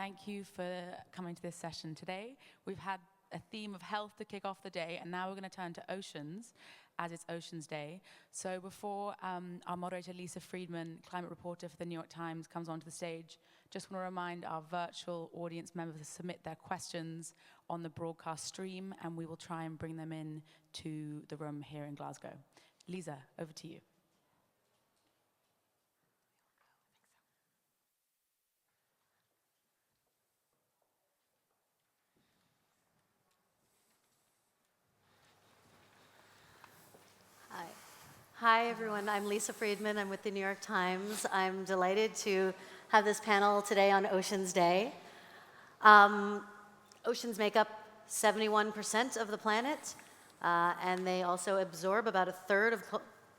Thank you for coming to this session today. We've had a theme of health to kick off the day, and now we're going to turn to oceans, as it's Oceans Day. So before our moderator, Lisa Friedman, climate reporter for the New York Times, comes onto the stage, just want to remind our virtual audience members to submit their questions on the broadcast stream, and we will try and bring them in to the room here in Glasgow. Lisa, over to you. Hi, everyone. I'm Lisa Friedman. I'm with the New York Times. I'm delighted to have this panel today on Oceans Day. Oceans make up 71% of the planet, and they also absorb about a third of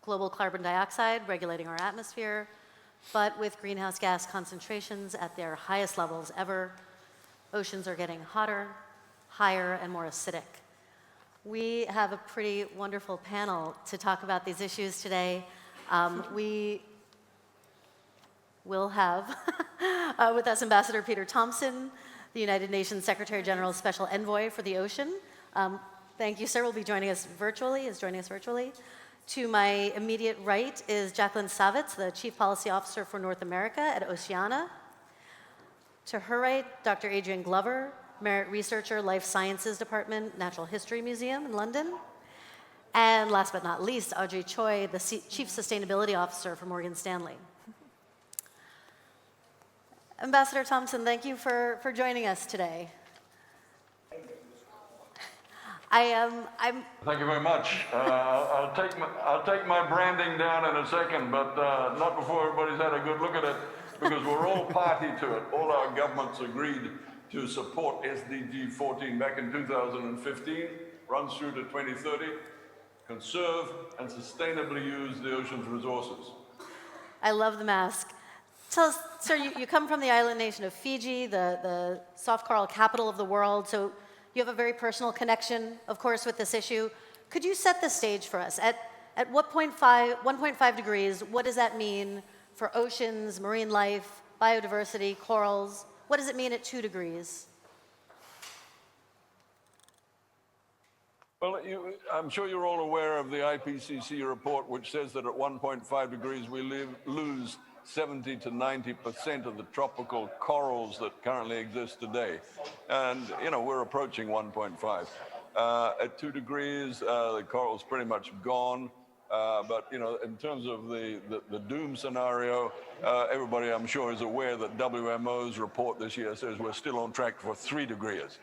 global carbon dioxide, regulating our atmosphere. But with greenhouse gas concentrations at their highest levels ever, oceans are getting hotter, higher, and more acidic. We have a pretty wonderful panel to talk about these issues today. We will have with us Ambassador Peter Thompson, the United Nations Secretary General's Special Envoy for the Ocean. Thank you, sir. Will be joining us virtually, To my immediate right is Jacqueline Savitz, the Chief Policy Officer for North America at Oceana. To her right, Dr. Adrian Glover, Merit Researcher, Life Sciences Department, Natural History Museum in London. And last but not least, Audrey Choi, the Chief Sustainability Officer for Morgan Stanley. Ambassador Thompson, thank you for joining us today. Thank you very much. I'll take my branding down in a second, but not before everybody's had a good look at it, because we're all party to it. All our governments agreed to support SDG 14 back in 2015, runs through to 2030, conserve and sustainably use the ocean's resources. I love the mask. Tell us, sir, you come from the island nation of Fiji, the soft coral capital of the world, so you have a very personal connection, of course, with this issue. Could you set the stage for us? At 1.5 degrees, what does that mean for oceans, marine life, biodiversity, corals? What does it mean at 2 degrees? Well, I'm sure you're all aware of the IPCC report, which says that at 1.5 degrees we lose 70 to 90% of the tropical corals that currently exist today. And, we're approaching 1.5. At 2 degrees, the coral's pretty much gone. But, in terms of the doom scenario, everybody, I'm sure, is aware that WMO's report this year says we're still on track for 3 degrees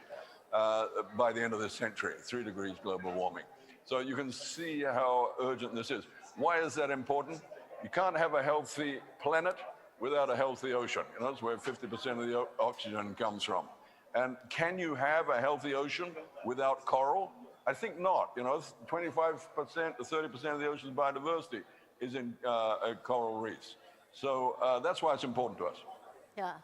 by the end of this century, 3 degrees global warming. So you can see how urgent this is. Why is that important? You can't have a healthy planet without a healthy ocean. That's where 50% of the oxygen comes from. And can you have a healthy ocean without coral? I think not. 25% to 30% of the ocean's biodiversity is in coral reefs. So that's why it's important to us. Yeah.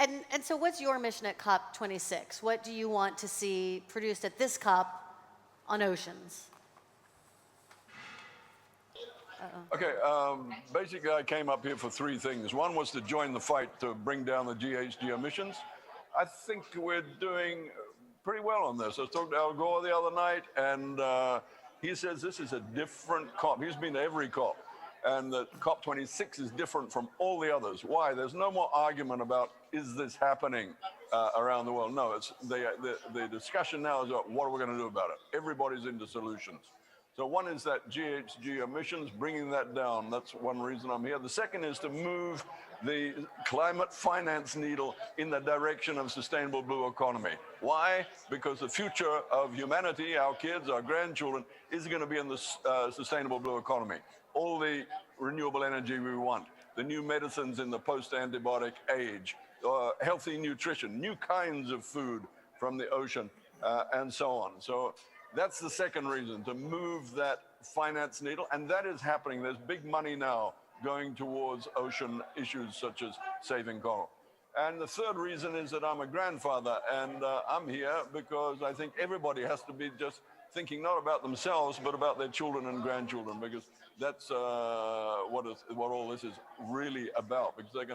And so what's your mission at COP26? What do you want to see produced at this COP on oceans? Okay, basically I came up here for 3 things. One was to join the fight to bring down the GHG emissions. I think we're doing pretty well on this. I talked to Al Gore the other night, and he says this is a different COP. He's been to every COP, and that COP26 is different from all the others. Why? There's no more argument about, is this happening around the world? No, it's the discussion now is about what are we going to do about it. Everybody's into solutions. So one is that GHG emissions, bringing that down. That's one reason I'm here. The second is to move the climate finance needle in the direction of sustainable blue economy. Why? Because the future of humanity, our kids, our grandchildren, is going to be in the sustainable blue economy. All the renewable energy we want, the new medicines in the post-antibiotic age, healthy nutrition, new kinds of food from the ocean, and so on. So that's the second reason, to move that finance needle, and that is happening. There's big money now going towards ocean issues such as saving coral. And the third reason is that I'm a grandfather, and I'm here because I think everybody has to be just thinking not about themselves, but about their children and grandchildren, because that's what all this is really about, because they're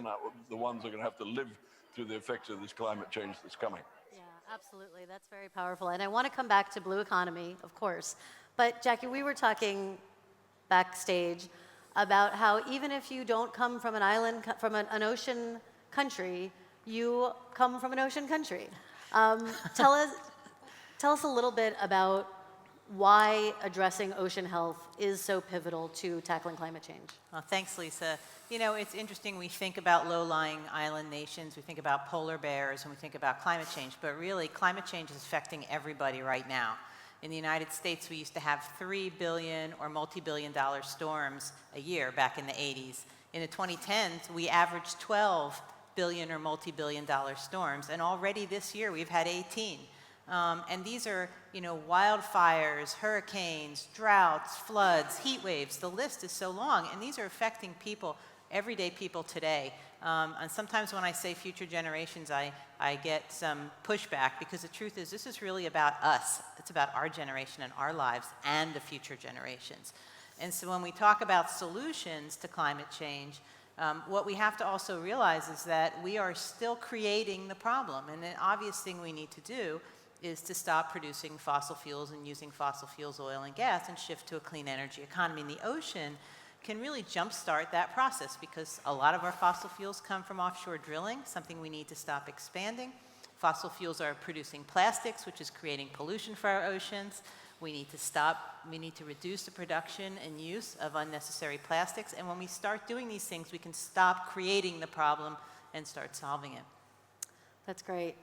the ones that are going to have to live to the effects of this climate change that's coming. Yeah, absolutely. That's very powerful. And I want to come back to blue economy, of course. But Jackie, we were talking backstage about how even if you don't come from an island, from an ocean country, you come from an ocean country. Tell us a little bit about why addressing ocean health is so pivotal to tackling climate change. Well, thanks, Lisa. You know, it's interesting, we think about low-lying island nations, we think about polar bears, and we think about climate change, but really, climate change is affecting everybody right now. In the United States, we used to have 3 billion or multi-billion-dollar storms a year back in the 80s. In the 2010s, we averaged 12 billion or multi-billion-dollar storms, and already this year, we've had 18. And these are, you know, wildfires, hurricanes, droughts, floods, heat waves. The list is so long, and these are affecting people, everyday people today. And sometimes when I say future generations, I get some pushback because the truth is this is really about us. It's about our generation and our lives and the future generations. And so when we talk about solutions to climate change, what we have to also realize is that we are still creating the problem. And the obvious thing we need to do is to stop producing fossil fuels and using fossil fuels, oil and gas, and shift to a clean energy economy. And the ocean can really jumpstart that process because a lot of our fossil fuels come from offshore drilling, something we need to stop expanding. Fossil fuels are producing plastics, which is creating pollution for our oceans. We need to reduce the production and use of unnecessary plastics. And when we start doing these things, we can stop creating the problem and start solving it. That's great.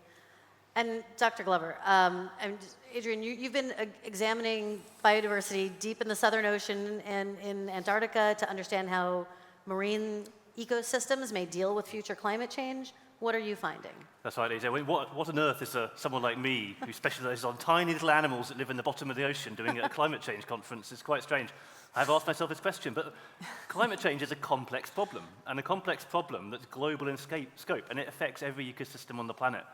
And Dr. Glover, and Adrian, you've been examining biodiversity deep in the Southern Ocean and in Antarctica to understand how marine ecosystems may deal with future climate change. What are you finding? That's right, Lisa. What on earth is someone like me who specializes on tiny little animals that live in the bottom of the ocean doing a climate change conference? It's quite strange. I've asked myself this question, but climate change is a complex problem, and a complex problem that's global in scope, and it affects every ecosystem on the planet.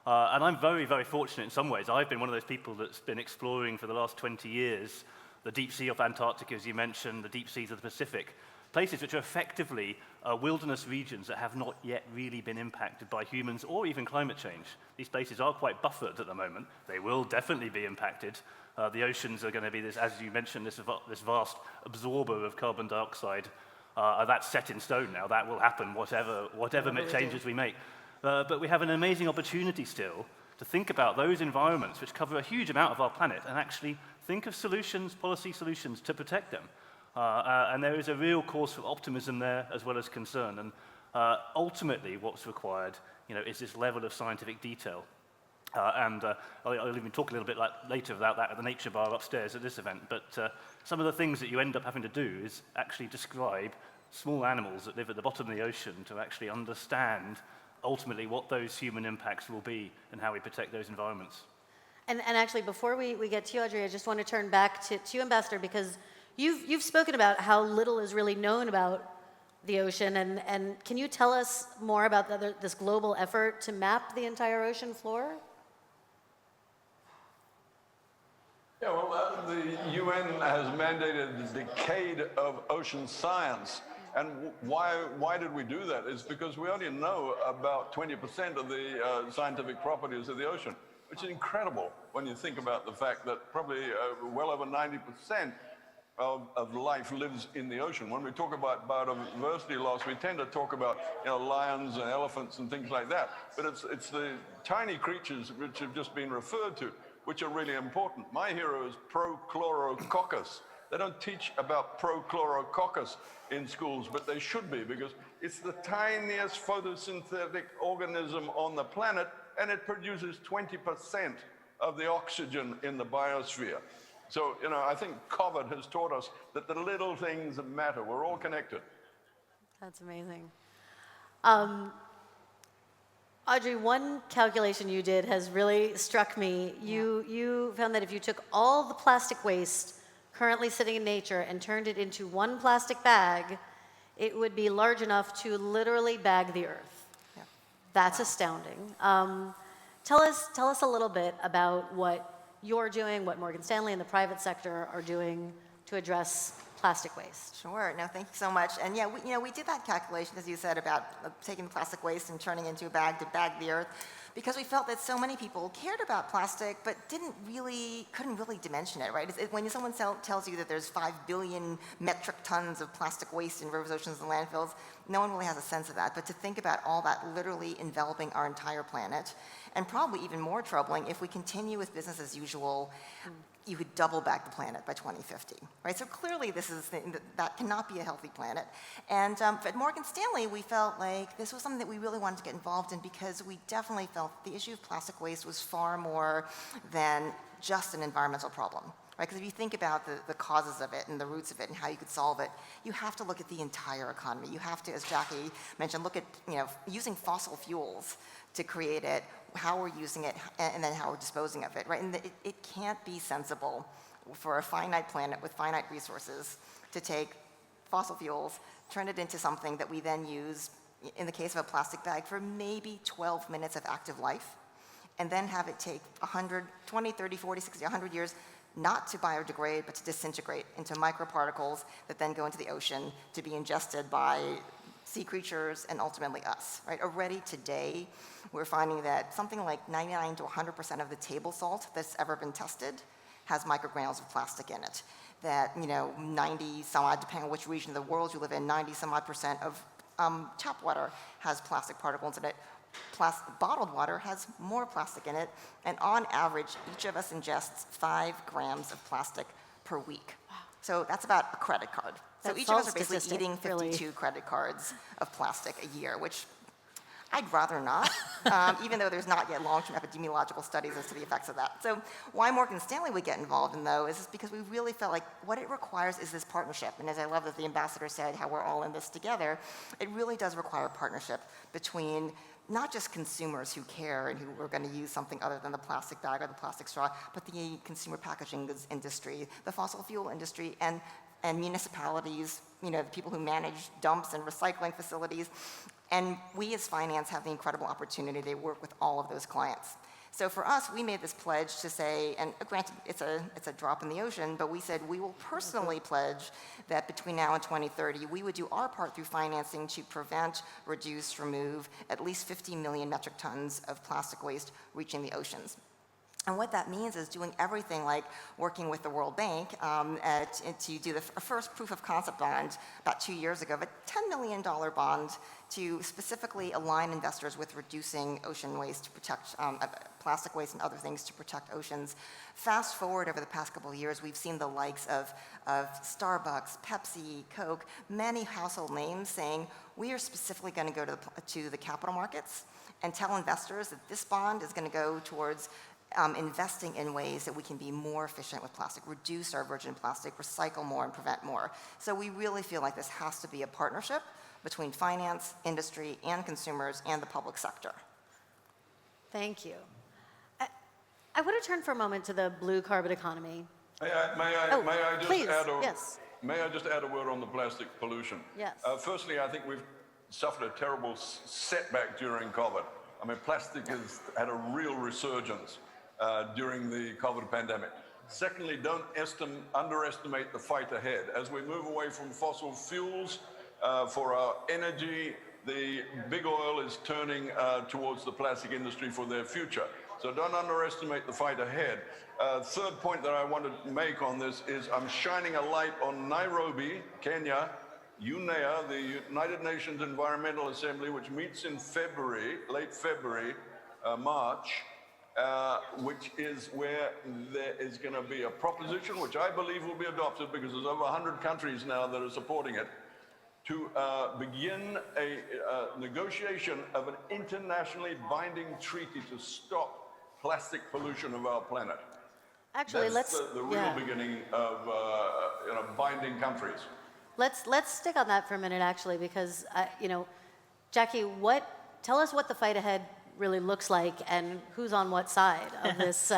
And I'm very, very fortunate in some ways. I've been one of those people that's been exploring for the last 20 years the deep sea of Antarctica, as you mentioned, the deep seas of the Pacific, places which are effectively wilderness regions that have not yet really been impacted by humans or even climate change. These places are quite buffered at the moment. They will definitely be impacted. The oceans are going to be this, as you mentioned, this vast absorber of carbon dioxide. That's set in stone now. That will happen, whatever changes we make. But we have an amazing opportunity still to think about those environments which cover a huge amount of our planet and actually think of solutions, policy solutions to protect them. And there is a real cause for optimism there as well as concern. And ultimately what's required, is this level of scientific detail. I'll even talk a little bit later about that at the nature bar upstairs at this event. But some of the things that you end up having to do is actually describe small animals that live at the bottom of the ocean to actually understand ultimately what those human impacts will be and how we protect those environments. And actually, before we get to you, Audrey, I just want to turn back to you, Ambassador, because you've spoken about how little is really known about the ocean, and can you tell us more about this global effort to map the entire ocean floor? Yeah, well, the UN has mandated the decade of ocean science. And why did we do that? It's because we only know about 20% of the scientific properties of the ocean, which is incredible when you think about the fact that probably well over 90% of life lives in the ocean. When we talk about biodiversity loss, we tend to talk about lions and elephants and things like that. But it's the tiny creatures which have just been referred to, which are really important. My hero is Prochlorococcus. They don't teach about Prochlorococcus in schools, but they should be, because it's the tiniest photosynthetic organism on the planet, and it produces 20% of the oxygen in the biosphere. So, I think COVID has taught us that the little things matter. We're all connected. That's amazing. Audrey, one calculation you did has really struck me. You found that if you took all the plastic waste currently sitting in nature and turned it into one plastic bag, it would be large enough to literally bag the earth. Yeah. That's astounding. Tell us a little bit about what you're doing, what Morgan Stanley and the private sector are doing to address plastic waste? Sure. No, thank you so much. And yeah, we did that calculation, as you said, about taking the plastic waste and turning it into a bag to bag the earth, because we felt that so many people cared about plastic, but couldn't really dimension it, right? When someone tells you that there's 5 billion metric tons of plastic waste in rivers, oceans, and landfills, no one really has a sense of that. But to think about all that literally enveloping our entire planet, and probably even more troubling, if we continue with business as usual, you could double back the planet by 2050, right? So clearly that cannot be a healthy planet. And at Morgan Stanley, we felt like this was something that we really wanted to get involved in, because we definitely felt the issue of plastic waste was far more than just an environmental problem, right? Because if you think about the causes of it and the roots of it and how you could solve it, you have to look at the entire economy. You have to, as Jackie mentioned, look at using fossil fuels to create it, how we're using it, and then how we're disposing of it, right? And it can't be sensible for a finite planet with finite resources to take fossil fuels, turn it into something that we then use, in the case of a plastic bag, for maybe 12 minutes of active life, and then have it take 100, 20, 30, 40, 60, 100 years not to biodegrade, but to disintegrate into microparticles that then go into the ocean to be ingested by sea creatures and ultimately us, right? Already today, we're finding that something like 99 to 100% of the table salt that's ever been tested has microgranules of plastic in it. That, 90 some odd, depending on which region of the world you live in, 90 some odd % of tap water has plastic particles in it. Bottled water has more plastic in it, and on average, each of us ingests 5 grams of plastic per week. Wow. So that's about a credit card. So each of us are basically eating 52 credit cards of plastic a year, which I'd rather not, even though there's not yet long-term epidemiological studies as to the effects of that. So why Morgan Stanley would get involved in, though, is because we really felt like what it requires is this partnership. And as I love that the ambassador said, how we're all in this together, it really does require a partnership between not just consumers who care and who are going to use something other than the plastic bag or the plastic straw, but the consumer packaging goods industry, the fossil fuel industry, and municipalities, the people who manage dumps and recycling facilities. And we as finance have the incredible opportunity to work with all of those clients. So for us, we made this pledge to say, and granted, it's a drop in the ocean, but we said we will personally pledge that between now and 2030, we would do our part through financing to prevent, reduce, remove at least 50 million metric tons of plastic waste reaching the oceans. And what that means is doing everything like working with the World Bank to do the first proof of concept bond about 2 years ago, a $10 million bond to specifically align investors with reducing ocean waste to protect plastic waste and other things to protect oceans. Fast forward over the past couple of years, we've seen the likes of Starbucks, Pepsi, Coke, many household names saying, we are specifically going to go to the capital markets and tell investors that this bond is going to go towards investing in ways that we can be more efficient with plastic, reduce our virgin plastic, recycle more, and prevent more. So we really feel like this has to be a partnership between finance, industry, and consumers, and the public sector. Thank you. I want to turn for a moment to the blue carbon economy. May I just add a word on the plastic pollution? Yes. Firstly, I think we've suffered a terrible setback during COVID. I mean, plastic has had a real resurgence during the COVID pandemic. Secondly, don't underestimate the fight ahead. As we move away from fossil fuels for our energy, the big oil is turning towards the plastic industry for their future. So don't underestimate the fight ahead. Third point that I want to make on this is I'm shining a light on Nairobi, Kenya, UNEA, the United Nations Environmental Assembly, which meets in February, late February, March, which is where there is going to be a proposition, which I believe will be adopted because there's over 100 countries now that are supporting it, to begin a negotiation of an internationally binding treaty to stop plastic pollution of our planet. Actually, That's the real beginning of binding countries. Let's stick on that for a minute, actually, because Jackie, tell us what the fight ahead really looks like and who's on what side of this.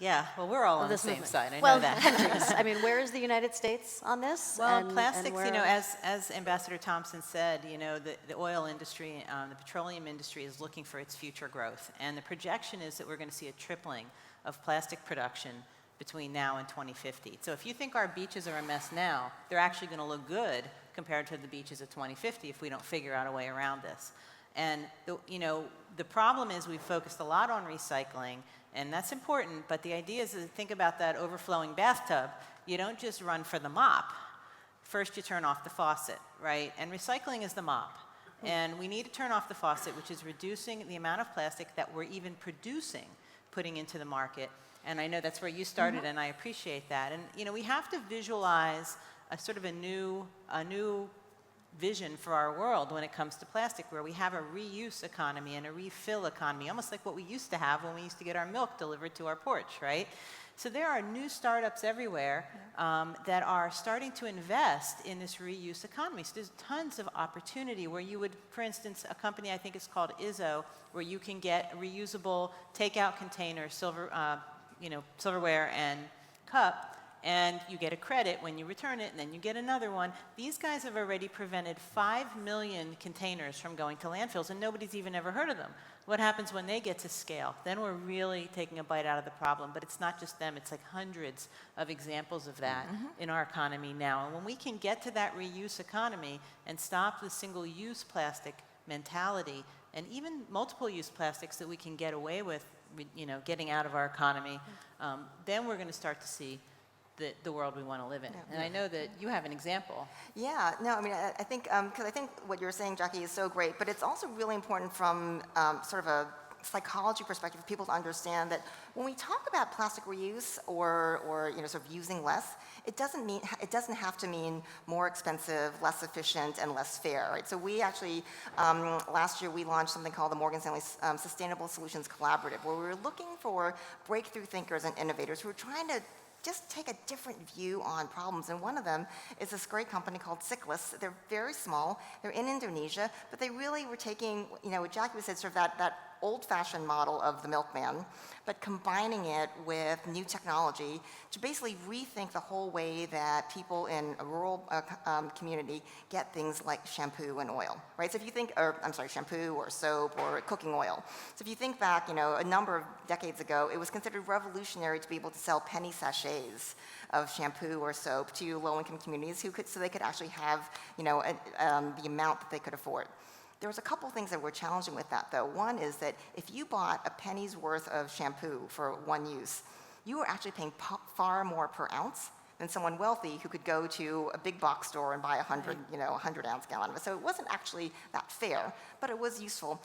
Yeah, well, we're all on the same movement. side. I well, know that. Countries. I mean, where is the United States on this? Well, plastics, as Ambassador Thompson said, the oil industry, the petroleum industry is looking for its future growth. And the projection is that we're going to see a tripling of plastic production between now and 2050. So if you think our beaches are a mess now, they're actually going to look good compared to the beaches of 2050 if we don't figure out a way around this. And the problem is we've focused a lot on recycling, and that's important, but the idea is to think about that overflowing bathtub. You don't just run for the mop. First you turn off the faucet, right? And recycling is the mop. And we need to turn off the faucet, which is reducing the amount of plastic that we're even producing, putting into the market. And I know that's where you started, and I appreciate that. And we have to visualize a sort of a new vision for our world when it comes to plastic, where we have a reuse economy and a refill economy, almost like what we used to have when we used to get our milk delivered to our porch, right? So there are new startups everywhere that are starting to invest in this reuse economy. So there's tons of opportunity where you would, for instance, a company I think is called Izzo, where you can get reusable takeout containers, silverware and cup, and you get a credit when you return it, and then you get another one. These guys have already prevented 5 million containers from going to landfills, and nobody's even ever heard of them. What happens when they get to scale? Then we're really taking a bite out of the problem. But it's not just them. It's like hundreds of examples of that in our economy now. And when we can get to that reuse economy and stop the single-use plastic mentality, and even multiple-use plastics that we can get away with, getting out of our economy, then we're going to start to see the world we want to live in. Yeah. And I know that you have an example. Yeah, no, I mean, I think, because I think what you're saying, Jackie, is so great, but it's also really important from sort of a psychology perspective for people to understand that when we talk about plastic reuse or sort of using less, it doesn't have to mean more expensive, less efficient, and less fair, right? So we actually, last year we launched something called the Morgan Stanley Sustainable Solutions Collaborative, where we were looking for breakthrough thinkers and innovators who were trying to just take a different view on problems. And one of them is this great company called Cyclus. They're very small. They're in Indonesia, but they really were taking, what Jackie said, sort of that old-fashioned model of the milkman, but combining it with new technology to basically rethink the whole way that people in a rural community get things like shampoo and oil, right? So if you think, shampoo or soap or cooking oil. So if you think back, a number of decades ago, it was considered revolutionary to be able to sell penny sachets of shampoo or soap to low-income communities so they could actually have, the amount that they could afford. There was a couple things that were challenging with that, though. One is that if you bought a penny's worth of shampoo for one use, you were actually paying far more per ounce than someone wealthy who could go to a big box store and buy a 100-ounce gallon of it. So it wasn't actually that fair, but it was useful.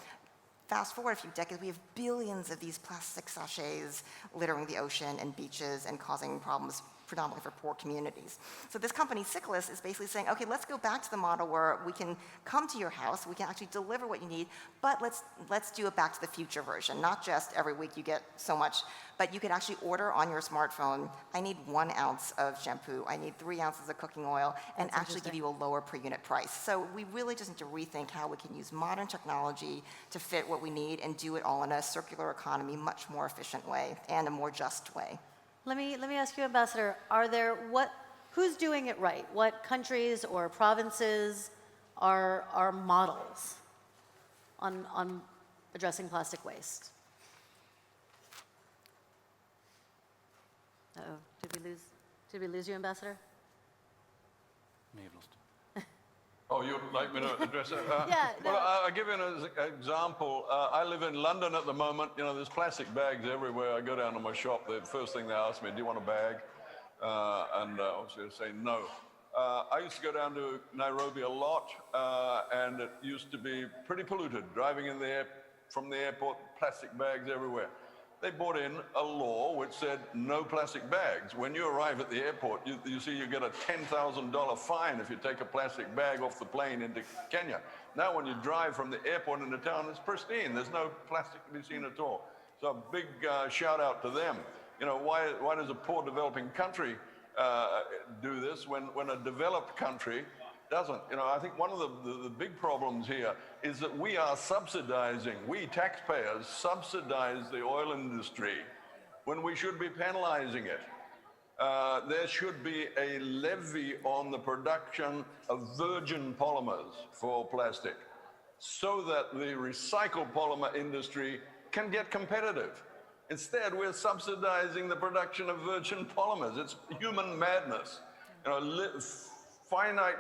Fast forward a few decades, we have billions of these plastic sachets littering the ocean and beaches and causing problems predominantly for poor communities. So this company, Cyclus, is basically saying, okay, let's go back to the model where we can come to your house, we can actually deliver what you need, but let's do a back to the future version, not just every week you get so much, but you could actually order on your smartphone, I need 1 ounce of shampoo, I need 3 ounces of cooking oil, and actually give you a lower per unit price. So we really just need to rethink how we can use modern technology to fit what we need and do it all in a circular economy, much more efficient way and a more just way. Let me ask you, Ambassador, who's doing it right? What countries or provinces are models on addressing plastic waste? Uh-oh, did we lose you, Ambassador? May have lost him. Oh, you'd like me to address it? Yeah. Well, I'll give you an example. I live in London at the moment. There's plastic bags everywhere. I go down to my shop. The first thing they ask me, do you want a bag? And obviously I say no. I used to go down to Nairobi a lot, and it used to be pretty polluted. Driving from the airport, plastic bags everywhere. They brought in a law which said no plastic bags. When you arrive at the airport, you see you get a $10,000 fine if you take a plastic bag off the plane into Kenya. Now when you drive from the airport into town, it's pristine. There's no plastic to be seen at all. So a big shout out to them. Why does a poor developing country do this when a developed country doesn't? I think one of the big problems here is that we are subsidizing, we taxpayers subsidize the oil industry when we should be penalizing it. There should be a levy on the production of virgin polymers for plastic so that the recycled polymer industry can get competitive. Instead, we're subsidizing the production of virgin polymers. It's human madness. You know, finite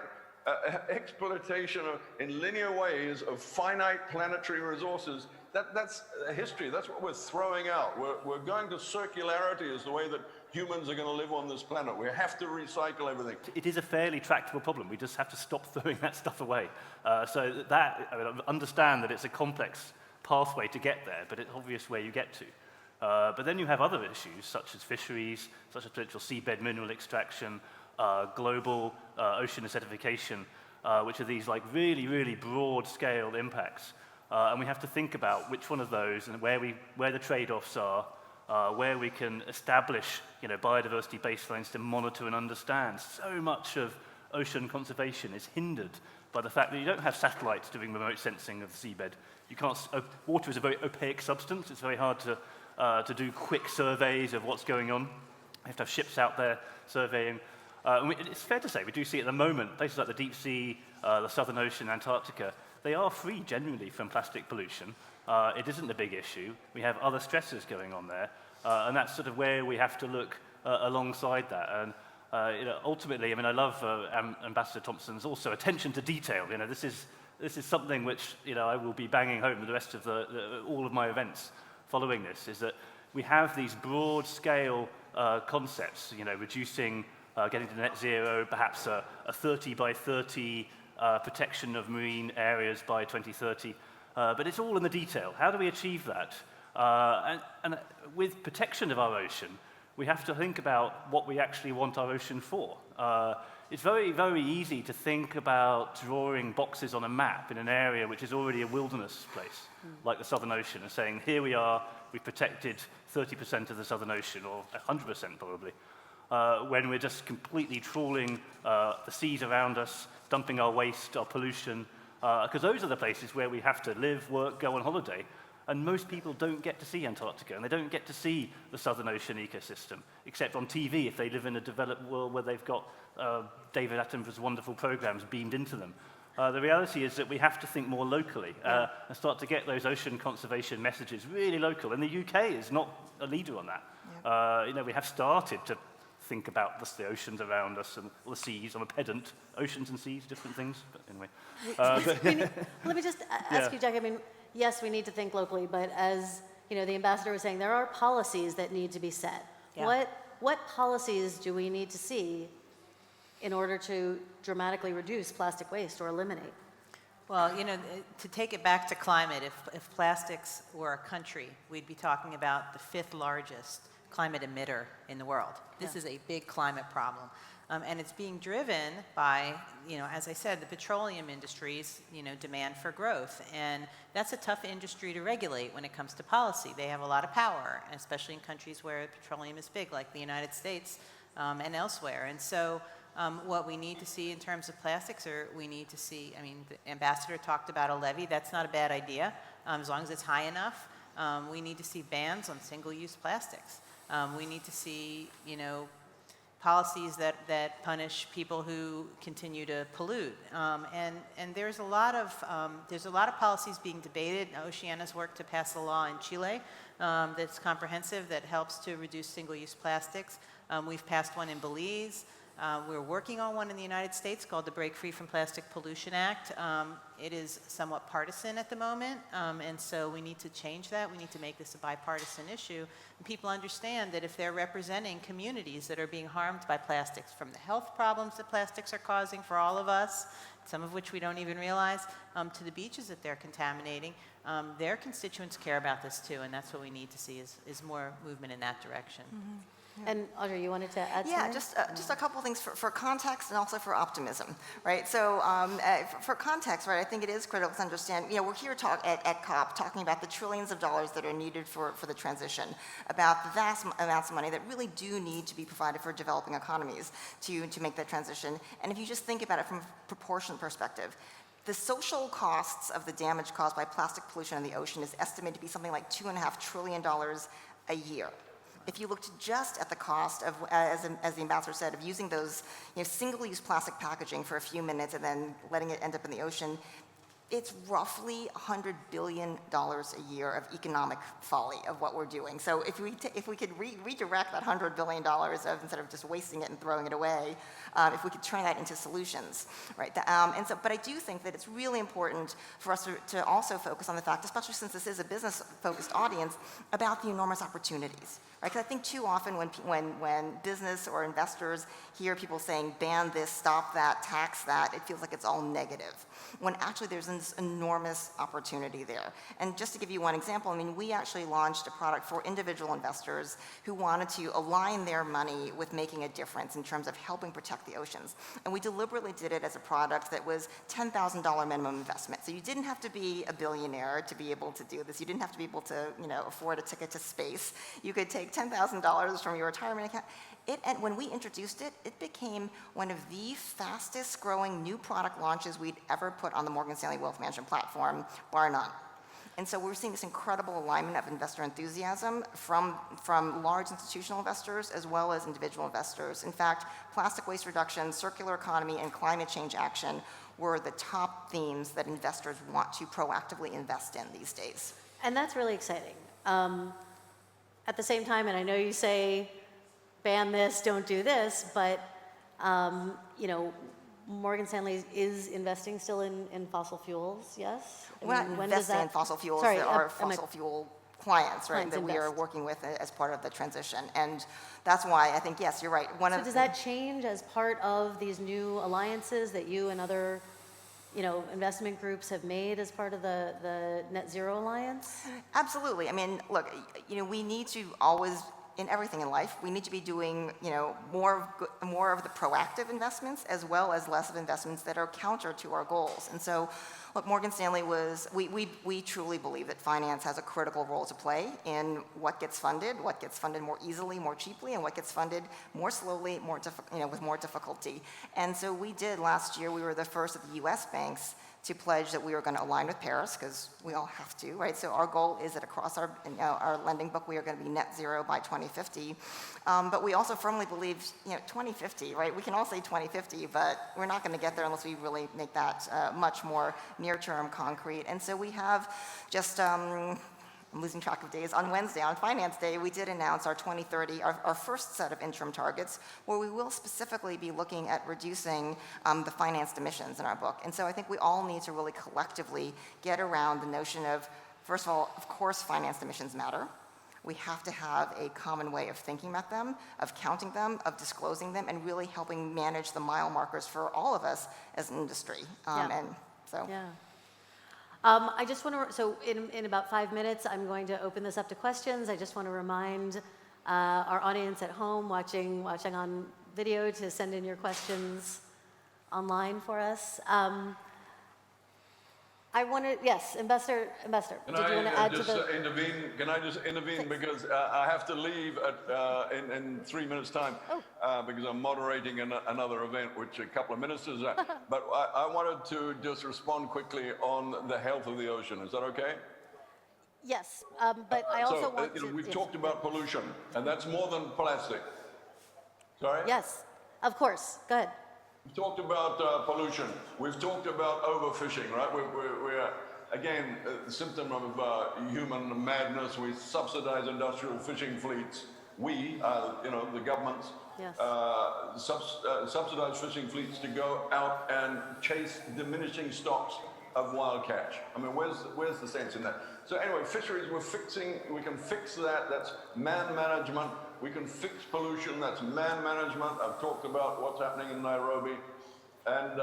exploitation in linear ways of finite planetary resources. That's history. That's what we're throwing out. We're going to circularity as the way that humans are going to live on this planet. We have to recycle everything. It is a fairly tractable problem. We just have to stop throwing that stuff away. So that, I mean, understand that it's a complex pathway to get there, but it's obvious where you get to. But then you have other issues, such as fisheries, such as potential seabed mineral extraction, global ocean acidification, which are these like really, really broad-scale impacts. And we have to think about which one of those and where the trade-offs are, where we can establish, you know, biodiversity baselines to monitor and understand. So much of ocean conservation is hindered by the fact that you don't have satellites doing remote sensing of the seabed. You can't. Water is a very opaque substance. It's very hard to do quick surveys of what's going on. You have to have ships out there surveying. It's fair to say we do see at the moment places like the deep sea, the Southern Ocean, Antarctica. They are free generally from plastic pollution. It isn't a big issue. We have other stresses going on there, and that's sort of where we have to look alongside that. And you know, ultimately, I mean, I love Ambassador Thompson's also attention to detail. You know, this is something which, you know, I will be banging home with the rest of all of my events following this. Is that we have these broad-scale concepts. You know, reducing, getting to net zero, perhaps a 30 by 30. Protection of marine areas by 2030, but it's all in the detail. How do we achieve that? And with protection of our ocean, we have to think about what we actually want our ocean for. It's very, very easy to think about drawing boxes on a map in an area which is already a wilderness place, like the Southern Ocean, and saying, here we are, we've protected 30% of the Southern Ocean, or 100% probably, when we're just completely trawling the seas around us, dumping our waste, our pollution, because those are the places where we have to live, work, go on holiday. And most people don't get to see Antarctica, and they don't get to see the Southern Ocean ecosystem, except on TV if they live in a developed world where they've got David Attenborough's wonderful programs beamed into them. The reality is that we have to think more locally and start to get those ocean conservation messages really local. And the UK is not a leader on that. You know, we have started to think about the oceans around us and the seas. I'm a pedant. Oceans and seas, different things. But anyway. Let me just ask you, Jack. I mean, yes, we need to think locally, but as you know, the ambassador was saying, there are policies that need to be set. Yeah. What policies do we need to see in order to dramatically reduce plastic waste or eliminate? Well, you know, to take it back to climate, if plastics were a country, we'd be talking about the 5th largest climate emitter in the world. This is a big climate problem. And it's being driven by, you know, as I said, the petroleum industry's, you know, demand for growth. And that's a tough industry to regulate when it comes to policy. They have a lot of power, especially in countries where petroleum is big, like the United States and elsewhere. And so what we need to see in terms of plastics, or we need to see, I mean, the ambassador talked about a levy. That's not a bad idea, as long as it's high enough. We need to see bans on single-use plastics. We need to see, you know, policies that punish people who continue to pollute. And there's a lot of policies being debated. Oceana's worked to pass a law in Chile that's comprehensive, that helps to reduce single-use plastics. We've passed one in Belize. We're working on one in the United States called the Break Free from Plastic Pollution Act. It is somewhat partisan at the moment, and so we need to change that. We need to make this a bipartisan issue. And people understand that if they're representing communities that are being harmed by plastics, from the health problems that plastics are causing for all of us, some of which we don't even realize, to the beaches that they're contaminating, their constituents care about this too, and that's what we need to see is more movement in that direction. Mm-hmm. Yeah. And Audrey, you wanted to add something? Yeah, just a couple of things for context and also for optimism, right? So for context, right, I think it is critical to understand, you know, we're here at COP talking about the trillions of dollars that are needed for the transition, about the vast amounts of money that really do need to be provided for developing economies to make that transition. And if you just think about it from a proportion perspective, the social costs of the damage caused by plastic pollution in the ocean is estimated to be something like $2.5 trillion a year. If you looked just at the cost of, as the ambassador said, of using those, you know, single-use plastic packaging for a few minutes and then letting it end up in the ocean, it's roughly $100 billion a year of economic folly of what we're doing. So if we could redirect that $100 billion instead of just wasting it and throwing it away, if we could turn that into solutions, right? But I do think that it's really important for us to also focus on the fact, especially since this is a business-focused audience, about the enormous opportunities. Right? Because I think too often when business or investors hear people saying ban this, stop that, tax that, it feels like it's all negative, when actually there's this enormous opportunity there. And just to give you one example, I mean, we actually launched a product for individual investors who wanted to align their money with making a difference in terms of helping protect the oceans. And we deliberately did it as a product that was $10,000 minimum investment. So you didn't have to be a billionaire to be able to do this. You didn't have to be able to, afford a ticket to space. You could take $10,000 from your retirement account. And when we introduced it, it became one of the fastest growing new product launches we'd ever put on the Morgan Stanley Wealth Management platform, bar none. And so we're seeing this incredible alignment of investor enthusiasm from large institutional investors as well as individual investors. In fact, plastic waste reduction, circular economy, and climate change action were the top themes that investors want to proactively invest in these days. And that's really exciting. At the same time, and I know you say, ban this, don't do this, but Morgan Stanley is investing still in fossil fuels, yes? We're not investing in fossil fuels. Sorry, there are fossil fuel clients, right, that we are working with as part of the transition. And that's why I think, yes, you're right. So does that change as part of these new alliances that you and other investment groups have made as part of the Net Zero Alliance? Absolutely. I mean, look, we need to always, in everything in life, we need to be doing, more of the proactive investments as well as less of investments that are counter to our goals. And so, look, Morgan Stanley we truly believe that finance has a critical role to play in what gets funded more easily, more cheaply, and what gets funded more slowly, with more difficulty. And so we did last year, we were the first of the US banks to pledge that we are going to align with Paris, because we all have to, right? So our goal is that across our lending book, we are going to be net zero by 2050. But we also firmly believe, 2050, right? We can all say 2050, but we're not going to get there unless we really make that much more near-term concrete. And so we have just, I'm losing track of days. On Wednesday, on Finance Day, we did announce our 2030, our first set of interim targets, where we will specifically be looking at reducing the financed emissions in our book. And so I think we all need to really collectively get around the notion of, first of all, of course, financed emissions matter. We have to have a common way of thinking about them, of counting them, of disclosing them, and really helping manage the mile markers for all of us as an industry. I just want to, so in about 5 minutes, I'm going to open this up to questions. I just want to remind our audience at home watching on video to send in your questions online for us. I want to, yes, Ambassador, did you want to add to the... Can I just intervene? Because I have to leave in 3 minutes' time because I'm moderating another event, which a couple of ministers are. But I wanted to just respond quickly on the health of the ocean. Is that okay? Yes, but I also want to... We've talked about pollution, and that's more than plastic. Sorry? Yes, of course. Go ahead. We've talked about pollution. We've talked about overfishing, right? We're again, a symptom of human madness. We subsidize industrial fishing fleets. We, the governments, yes. Subsidize fishing fleets to go out and chase diminishing stocks of wild catch. I mean, where's the sense in that? So anyway, fisheries, we can fix that. That's man management. We can fix pollution. That's man management. I've talked about what's happening in Nairobi. And,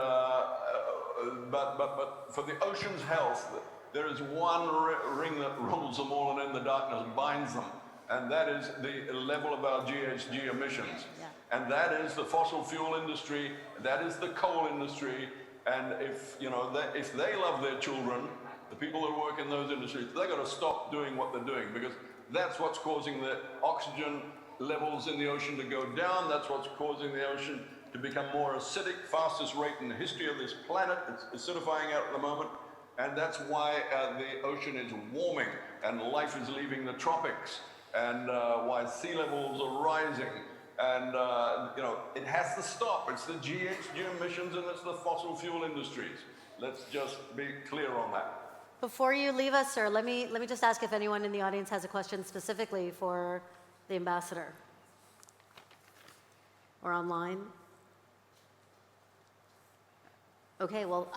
but for the ocean's health, there is one ring that rules them all and in the darkness binds them. And that is the level of our GHG emissions. Yeah. And that is the fossil fuel industry. That is the coal industry. And if they love their children, the people who work in those industries, they've got to stop doing what they're doing, because that's what's causing the oxygen levels in the ocean to go down. That's what's causing the ocean to become more acidic, fastest rate in the history of this planet. It's acidifying out at the moment. And that's why the ocean is warming and life is leaving the tropics, and why sea levels are rising. And, it has to stop. It's the GHG emissions and it's the fossil fuel industries. Let's just be clear on that. Before you leave us, sir, let me just ask if anyone in the audience has a question specifically for the ambassador or online. Okay, well,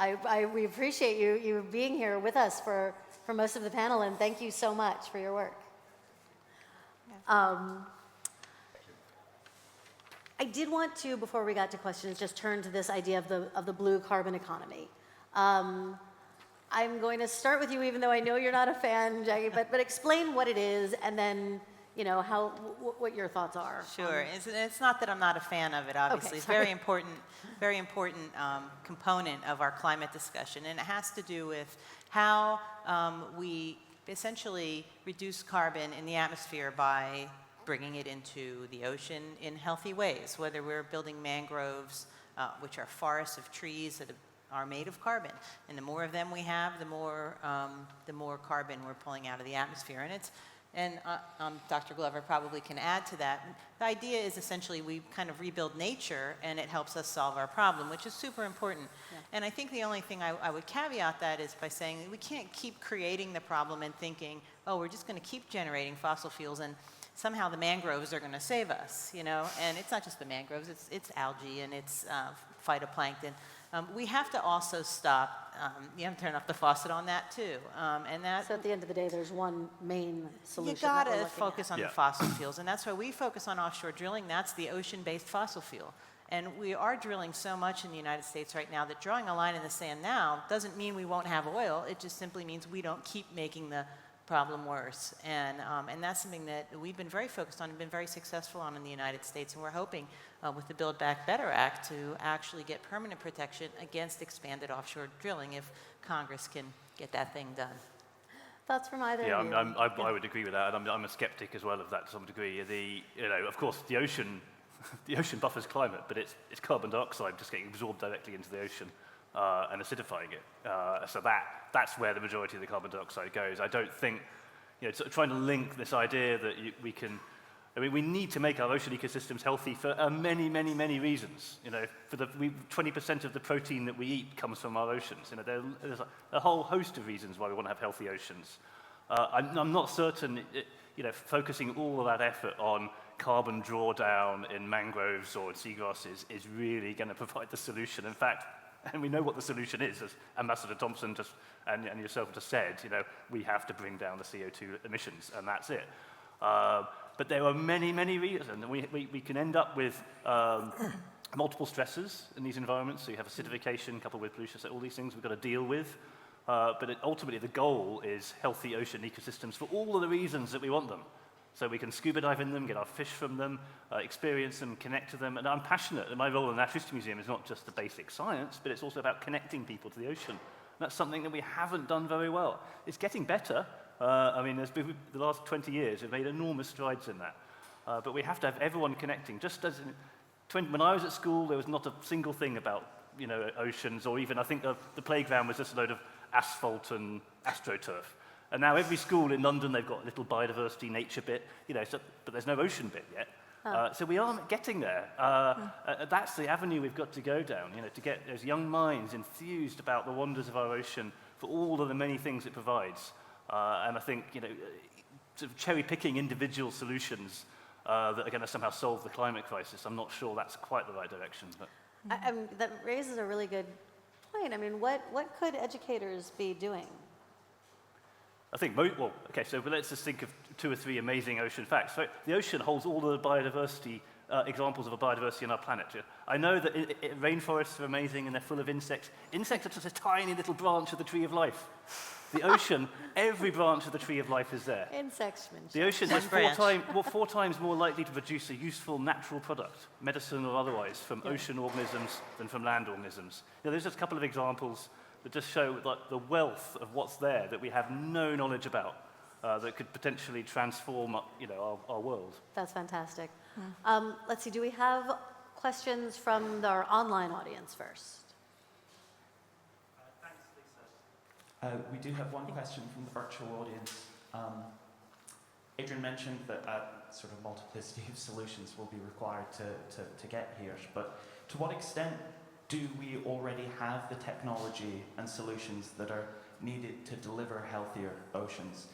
we appreciate you being here with us for most of the panel, and thank you so much for your work. I did want to, before we got to questions, just turn to this idea of the blue carbon economy. I'm going to start with you, even though I know you're not a fan, Jackie, but explain what it is, and then what your thoughts are. Sure. It's not that I'm not a fan of it, obviously. Okay, it's very important component of our climate discussion, and it has to do with how we essentially reduce carbon in the atmosphere by bringing it into the ocean in healthy ways, whether we're building mangroves, which are forests of trees that are made of carbon. And the more of them we have, the more carbon we're pulling out of the atmosphere. And Dr. Glover probably can add to that. The idea is essentially we kind of rebuild nature, and it helps us solve our problem, which is super important. Yeah. And I think the only thing I would caveat that is by saying that we can't keep creating the problem and thinking, oh, we're just going to keep generating fossil fuels, and somehow the mangroves are going to save us, And it's not just the mangroves, it's algae and it's phytoplankton. We have to also stop, you have to turn off the faucet on that too. So at the end of the day, there's one main solution. You gotta focus on the fossil fuels, and that's why we focus on offshore drilling. That's the ocean-based fossil fuel. And we are drilling so much in the United States right now that drawing a line in the sand now doesn't mean we won't have oil. It just simply means we don't keep making the problem worse. And that's something that we've been very focused on and been very successful on in the United States. And we're hoping with the Build Back Better Act to actually get permanent protection against expanded offshore drilling if Congress can get that thing done. Thoughts from either of you? I would agree with that. And I'm a skeptic as well of that to some degree. Of course, the ocean buffers climate, but it's carbon dioxide just getting absorbed directly into the ocean and acidifying it. So that's where the majority of the carbon dioxide goes. I don't think, sort of trying to link this idea that we need to make our ocean ecosystems healthy for many, many, many reasons. 20% of the protein that we eat comes from our oceans. There's a whole host of reasons why we want to have healthy oceans. I'm not certain, focusing all of that effort on carbon drawdown in mangroves or in seagrasses is really going to provide the solution. In fact, and we know what the solution is, as Ambassador Thompson and yourself just said, we have to bring down the CO2 emissions, and that's it. But there are many, many reasons. We can end up with multiple stressors in these environments. So you have acidification coupled with pollution, so all these things we've got to deal with. But ultimately, the goal is healthy ocean ecosystems for all of the reasons that we want them. So we can scuba dive in them, get our fish from them, experience them, connect to them. And I'm passionate that my role in the Natural History Museum is not just the basic science, but it's also about connecting people to the ocean. And that's something that we haven't done very well. It's getting better. There's been, the last 20 years, we've made enormous strides in that. But we have to have everyone connecting. Just as when I was at school, there was not a single thing about oceans, or even I think the playground was just a load of asphalt and astroturf. And now every school in London, they've got a little biodiversity nature bit, but there's no ocean bit yet. So we aren't getting there. That's the avenue we've got to go down, to get those young minds enthused about the wonders of our ocean for all of the many things it provides. And I think, sort of cherry-picking individual solutions that are going to somehow solve the climate crisis, I'm not sure that's quite the right direction. But. That raises a really good point. What could educators be doing? I think, so let's just think of 2 or 3 amazing ocean facts. So the ocean holds all the biodiversity, examples of a biodiversity on our planet. I know that rainforests are amazing and they're full of insects. Insects are just a tiny little branch of the tree of life. The ocean, every branch of the tree of life is there. Insects. The ocean is 4 times more likely to produce a useful natural product, medicine or otherwise, from ocean organisms than from land organisms. There's just a couple of examples that just show the wealth of what's there that we have no knowledge about, that could potentially transform our world. That's fantastic. Let's see, do we have questions from our online audience first? We do have one question from the virtual audience. Adrian mentioned that a sort of multiplicity of solutions will be required to get here, but to what extent do we already have the technology and solutions that are needed to deliver healthier oceans?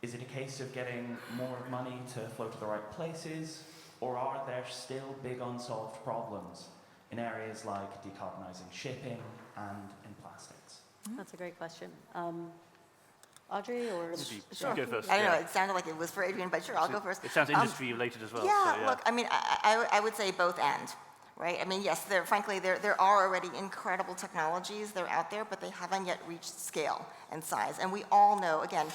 Is it a case of getting more money to flow to the right places, or are there still big unsolved problems in areas like decarbonising shipping and in plastics? That's a great question. Audrey, or? Sure. Go first. I don't know, yeah. it sounded like it was for Adrian, but sure, I'll go first. It sounds industry related as well. Yeah, so, yeah. look, I mean, I would say both and, right? I mean, yes, frankly, there are already incredible technologies that are out there, but they haven't yet reached scale and size. And we all know, again,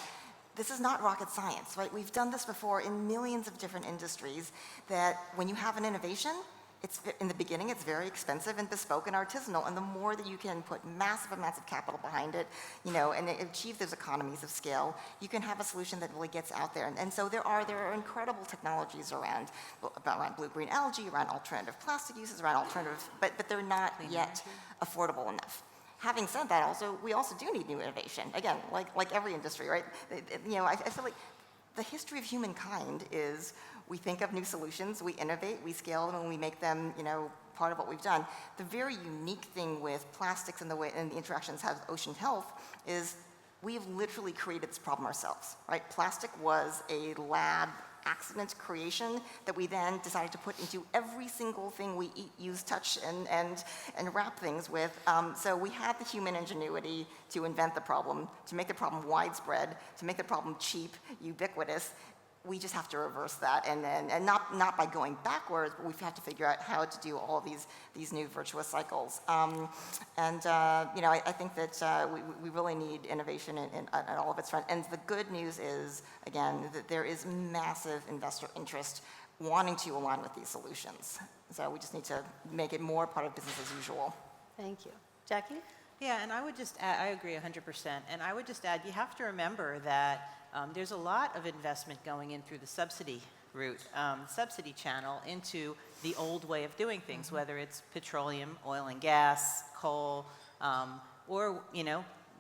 this is not rocket science, right? We've done this before in millions of different industries, that when you have an innovation, in the beginning, it's very expensive and bespoke and artisanal, and the more that you can put massive amounts of capital behind it, and achieve those economies of scale, you can have a solution that really gets out there. And so there are incredible technologies around blue-green algae, around alternative plastic uses, around alternative, but they're not yet affordable enough. Having said that, we also do need new innovation. Again, like every industry, right? I feel like the history of humankind is we think of new solutions, we innovate, we scale them, and we make them, part of what we've done. The very unique thing with plastics and the interactions have with ocean health is we've literally created this problem ourselves, right? Plastic was a lab accident creation that we then decided to put into every single thing we eat, use, touch, and wrap things with. So we had the human ingenuity to invent the problem, to make the problem widespread, to make the problem cheap, ubiquitous. We just have to reverse that, and not by going backwards, but we have to figure out how to do all these new virtuous cycles. I think that we really need innovation at all of its front. And the good news is, again, that there is massive investor interest wanting to align with these solutions. So we just need to make it more part of business as usual. Thank you. Jackie? Yeah, and I would just add, I agree 100%. And I would just add, you have to remember that there's a lot of investment going in through the subsidy route, subsidy channel into the old way of doing things, whether it's petroleum, oil and gas, coal, or,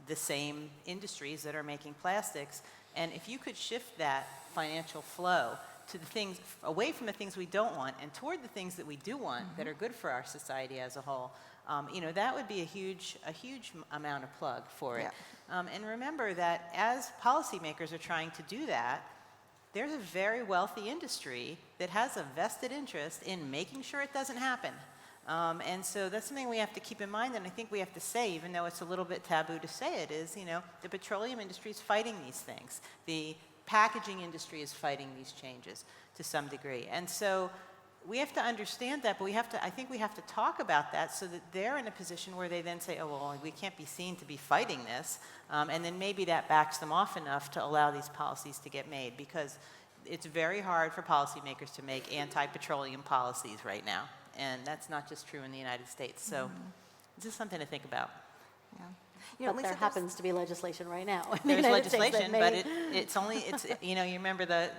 the same industries that are making plastics. And if you could shift that financial flow to the things, away from the things we don't want and toward the things that we do want that are good for our society as a whole, that would be a huge amount of plug for it. Yeah. And remember that as policymakers are trying to do that, there's a very wealthy industry that has a vested interest in making sure it doesn't happen. And so that's something we have to keep in mind, and I think we have to say, even though it's a little bit taboo to say it, is, the petroleum industry is fighting these things. The packaging industry is fighting these changes to some degree. And so we have to understand that, but I think we have to talk about that so that they're in a position where they then say, oh, well, we can't be seen to be fighting this. And then maybe that backs them off enough to allow these policies to get made, because it's very hard for policymakers to make anti-petroleum policies right now. And that's not just true in the United States. So this is something to think about. Yeah. But there happens to be legislation right now. There's legislation, but it's you remember the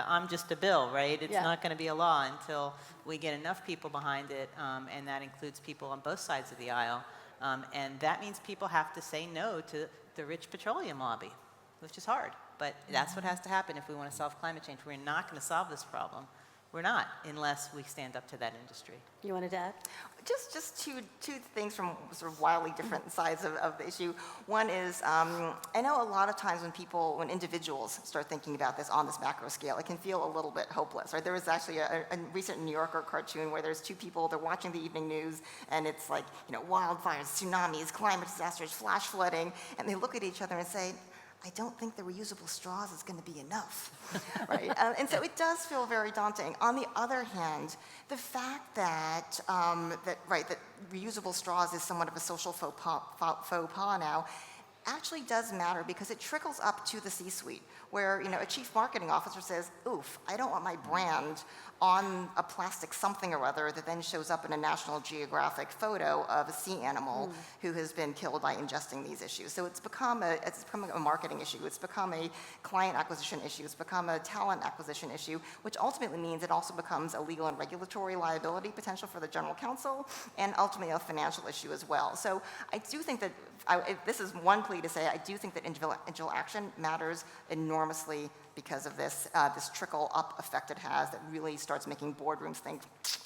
I'm just a bill, right? It's not going to be a law until we get enough people behind it, and that includes people on both sides of the aisle. And that means people have to say no to the rich petroleum lobby, which is hard. But that's what has to happen if we want to solve climate change. We're not going to solve this problem. We're not, unless we stand up to that industry. You wanted to add? Just two things from sort of wildly different sides of the issue. One is, I know a lot of times when individuals start thinking about this on this macro scale, it can feel a little bit hopeless, right? There was actually a recent New Yorker cartoon where there's two people, they're watching the evening news, and it's like, wildfires, tsunamis, climate disasters, flash flooding, and they look at each other and say, I don't think the reusable straws is going to be enough, right? And so it does feel very daunting. On the other hand, the fact that that reusable straws is somewhat of a social faux pas now actually does matter, because it trickles up to the C-suite, where a chief marketing officer says, oof, I don't want my brand on a plastic something or other that then shows up in a National Geographic photo of a sea animal who has been killed by ingesting these issues. So it's become a marketing issue. It's become a client acquisition issue. It's become a talent acquisition issue, which ultimately means it also becomes a legal and regulatory liability potential for the general counsel, and ultimately a financial issue as well. So I do think that, this is one plea to say, I do think that individual action matters enormously because of this trickle-up effect it has that really starts making boardrooms think,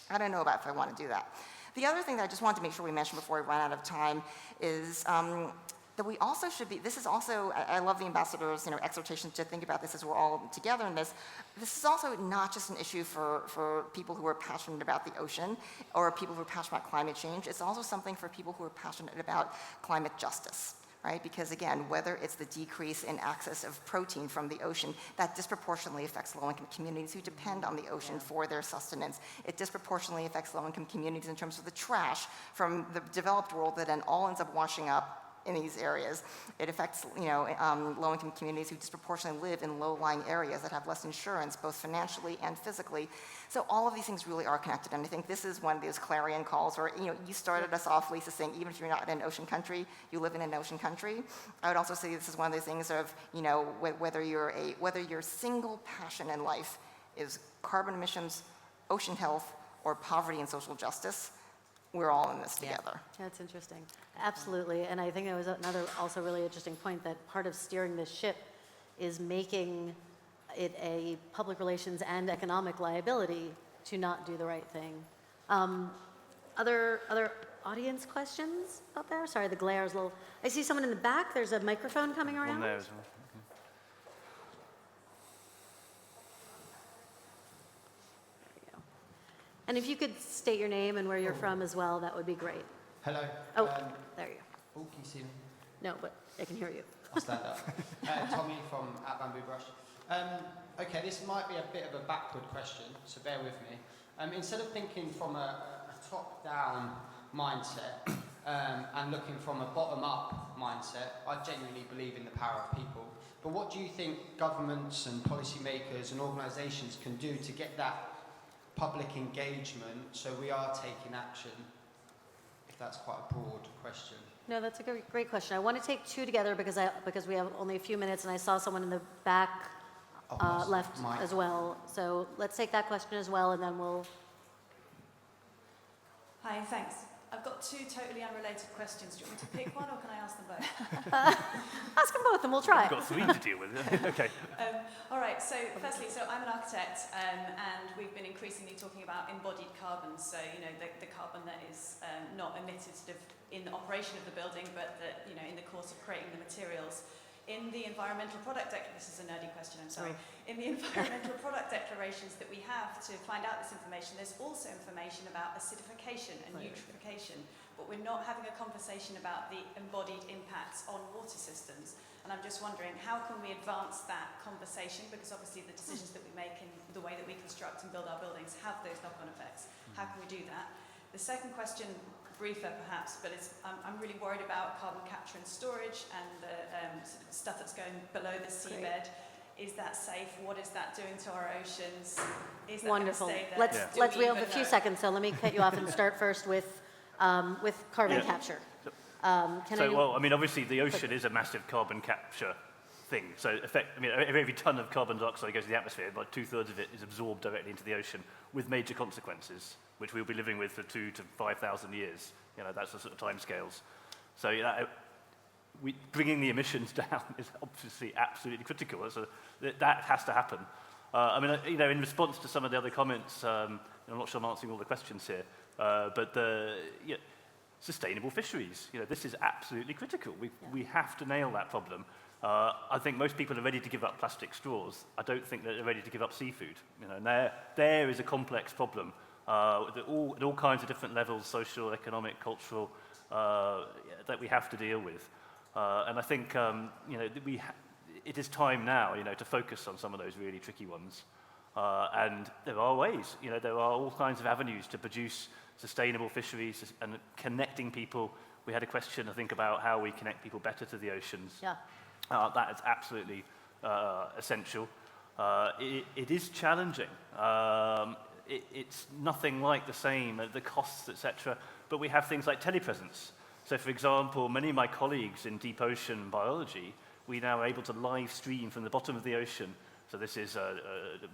I don't know about if I want to do that. The other thing that I just wanted to make sure we mention before we run out of time is that we also should be, this is also, I love the ambassador's exhortation to think about this as we're all together in this. This is also not just an issue for people who are passionate about the ocean or people who are passionate about climate change. It's also something for people who are passionate about climate justice. Right? Because again, whether it's the decrease in access of protein from the ocean, that disproportionately affects low-income communities who depend on the ocean for their sustenance. It disproportionately affects low-income communities in terms of the trash from the developed world that then all ends up washing up in these areas. It affects low-income communities who disproportionately live in low-lying areas that have less insurance, both financially and physically. So all of these things really are connected, and I think this is one of those clarion calls where you started us off, Lisa, saying even if you're not in an ocean country, you live in an ocean country. I would also say this is one of those things of whether your single passion in life is carbon emissions, ocean health, or poverty and social justice. We're all in this together. That's interesting. Absolutely. And I think that was another also really interesting point, that part of steering this ship is making it a public relations and economic liability to not do the right thing. Other audience questions out there? Sorry, the glare is a little... I see someone in the back. There's a microphone coming around. One there as well. And if you could state your name and where you're from as well, that would be great. Hello. Oh, there you go. Oh, can you see me? No, but I can hear you. I'll stand up. Tommy from at Bamboo Brush. Okay, this might be a bit of a backward question, so bear with me. Instead of thinking from a top-down mindset and looking from a bottom-up mindset, I genuinely believe in the power of people. But what do you think governments and policymakers and organisations can do to get that public engagement so we are taking action? If that's quite a broad question. No, that's a great question. I want to take two together because we have only a few minutes, and I saw someone in the back left as well. So let's take that question as well, and then we'll... Hi, thanks. I've got two totally unrelated questions. Do you want me to pick one, or can I ask them both? Ask them both, and we'll try. I've got three to deal with. Okay. All right, so firstly, I'm an architect, and we've been increasingly talking about embodied carbon, so the carbon that is not emitted sort of in the operation of the building, but that in the course of creating the materials. In the environmental product this is a nerdy question, I'm sorry. In the environmental product declarations that we have to find out this information, there's also information about acidification and eutrophication, but we're not having a conversation about the embodied impacts on water systems. And I'm just wondering, how can we advance that conversation? Because obviously the decisions that we make and the way that we construct and build our buildings have those knock-on effects. How can we do that? The second question, briefer perhaps, but I'm really worried about carbon capture and storage and the sort of stuff that's going below the seabed. Is that safe? What is that doing to our oceans? Is that Wonderful. Stay there? We have a few seconds, so let me cut you off and start first with carbon capture. Obviously the ocean is a massive carbon capture thing. So every ton of carbon dioxide goes to the atmosphere, about 2/3 of it is absorbed directly into the ocean with major consequences, which we'll be living with for 2,000 to 5,000 years. That's the sort of timescales. So bringing the emissions down is obviously absolutely critical. That has to happen. In response to some of the other comments, I'm not sure I'm answering all the questions here, but sustainable fisheries. This is absolutely critical. We have to nail that problem. I think most people are ready to give up plastic straws. I don't think that they're ready to give up seafood. And there is a complex problem at all kinds of different levels, social, economic, cultural, that we have to deal with. And I think it is time now, to focus on some of those really tricky ones. And there are ways. There are all kinds of avenues to produce sustainable fisheries and connecting people. We had a question, I think, about how we connect people better to the oceans. Yeah. That is absolutely essential. It is challenging. It's nothing like the same, the costs, etc. But we have things like telepresence. So, for example, many of my colleagues in deep ocean biology, we now are able to live stream from the bottom of the ocean. So this is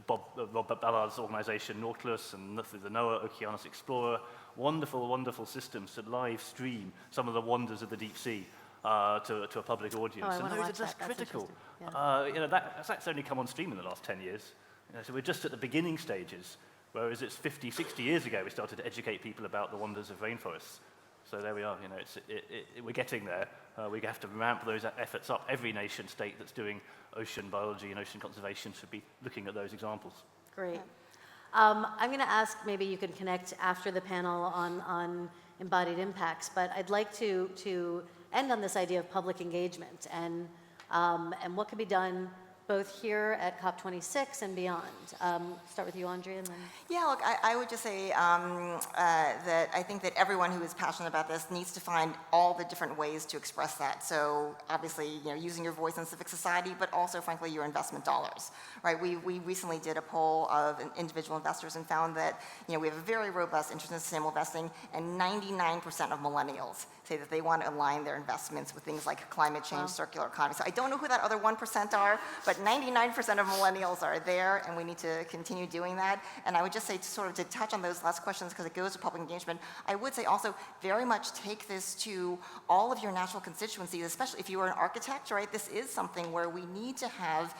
Rob Ballard's organization, Nautilus, and the NOAA Oceanus Explorer. Wonderful, wonderful systems to live stream some of the wonders of the deep sea to a public audience. I want to watch just that. critical. That's interesting. Yeah. That's only come on stream in the last 10 years. So we're just at the beginning stages. Whereas it's 50, 60 years ago we started to educate people about the wonders of rainforests. So there we are, you know, we're getting there. We have to ramp those efforts up. Every nation state that's doing ocean biology and ocean conservation should be looking at those examples. Great. I'm going to ask, maybe you can connect after the panel on embodied impacts, but I'd like to end on this idea of public engagement and what can be done both here at COP26 and beyond. Start with you, Audrey, and then... Yeah, look, I would just say that I think that everyone who is passionate about this needs to find all the different ways to express that. So obviously, you know, using your voice in civic society, but also, frankly, your investment dollars, right? We recently did a poll of individual investors and found that, you know, we have a very robust interest in sustainable investing, and 99% of millennials say that they want to align their investments with things like climate change, circular economy. So I don't know who that other 1% are, but 99% of millennials are there, and we need to continue doing that. And I would just say, to touch on those last questions, because it goes to public engagement, I would say also very much take this to all of your natural constituencies, especially if you are an architect, right? This is something where we need to have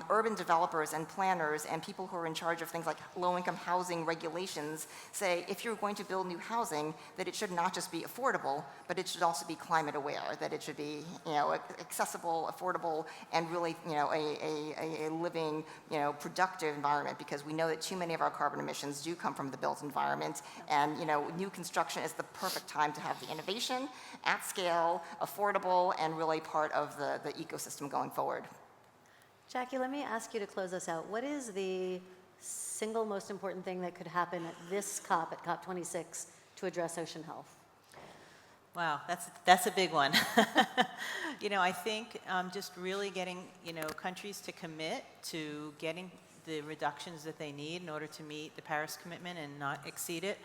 urban developers and planners and people who are in charge of things like low-income housing regulations say, if you're going to build new housing, that it should not just be affordable, but it should also be climate aware, that it should be, you know, accessible, affordable, and really, you know, a living, you know, productive environment, because we know that too many of our carbon emissions do come from the built environment, and, you know, new construction is the perfect time to have the innovation at scale, affordable, and really part of the ecosystem going forward. Jackie, let me ask you to close us out. What is the single most important thing that could happen at this COP, at COP26, to address ocean health? Wow, that's a big one. You know, I think just really getting, you know, countries to commit to getting the reductions that they need in order to meet the Paris commitment and not exceed it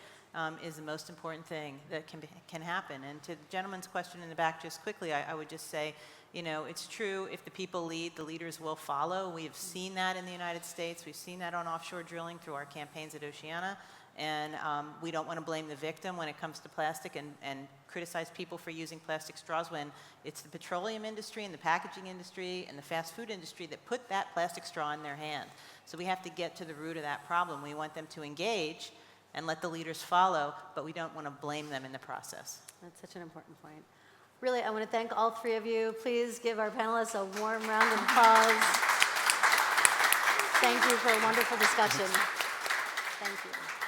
is the most important thing that can happen. And to the gentleman's question in the back, just quickly, I would just say, you know, it's true, if the people lead, the leaders will follow. We have seen that in the United States. We've seen that on offshore drilling through our campaigns at Oceana. And we don't want to blame the victim when it comes to plastic and criticize people for using plastic straws when it's the petroleum industry and the packaging industry and the fast food industry that put that plastic straw in their hand. So we have to get to the root of that problem. We want them to engage and let the leaders follow, but we don't want to blame them in the process. That's such an important point. Really, I want to thank all three of you. Please give our panelists a warm round of applause. Thank you for a wonderful discussion. Thank you.